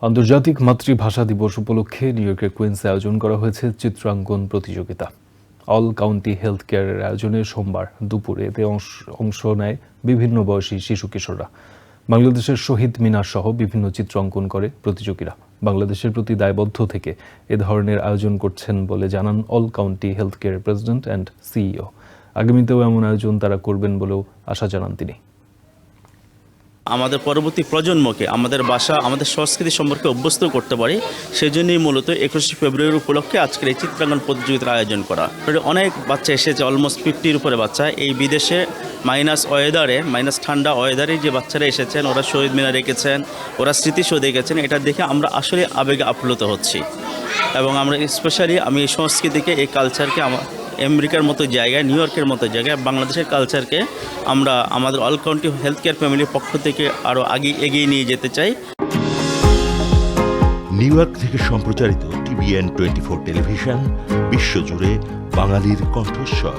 আন্তর্জাতিক মাতৃভাষা দিবস উপলক্ষে নিউ ইয়র্কের কুইন্সে আয়োজন করা হয়েছে চিত্রাঙ্কন প্রতিযোগিতা। অল কাউন্টি হেলথ কেয়ারের আয়োজনে সোমবার দুপুরে এতে অংশ নেয় বিভিন্ন বয়সী শিশু কিশোররা। বাংলাদেশের শহীদ মিনার সহ বিভিন্ন চিত্র অঙ্কন করে প্রতিযোগীরা। বাংলাদেশের প্রতি দায়বদ্ধ থেকে এ ধরনের আয়োজন করছেন বলে জানান অল কাউন্টি হেলথ কেয়ারের প্রেসিডেন্ট অ্যান্ড সিইও। আগামীতেও এমন আয়োজন তারা করবেন বলেও আশা জানান তিনি। আমাদের পরবর্তী প্রজন্মকে আমাদের ভাষা, আমাদের সংস্কৃতি সম্পর্কে অভ্যস্ত করতে পারি, সেজন্যই মূলত 21শে ফেব্রুয়ারি উপলক্ষে আজকের এই চিত্রাঙ্কন প্রতিযোগিতার আয়োজন করা। অনেক বাচ্চা এসেছে, অলমোস্ট 50-র উপরে বাচ্চা। এই বিদেশে মাইনাস ঠান্ডা ওয়েদারে যে বাচ্চারা এসেছেন, ওরা শহীদ মিনার রেখেছেন, ওরা স্মৃতিসৌধ দেখেছেন, এটা দেখে আমরা আসলে আবেগে আপ্লুত হচ্ছি। এবং আমরা স্পেশালি আমি এই সংস্কৃতিকে, এই কালচারকে আমেরিকার মতো জায়গায়, নিউ ইয়র্কের মতো জায়গায় বাংলাদেশের কালচারকে আমরা আমাদের অল কাউন্টি হেলথ কেয়ার ফ্যামিলির পক্ষ থেকে আরও এগিয়ে নিয়ে যেতে চাই। নিউ ইয়র্ক থেকে সম্প্রচারিত TVN 24 টেলিভিশন বিশ্বজুড়ে বাঙালির কণ্ঠস্বর।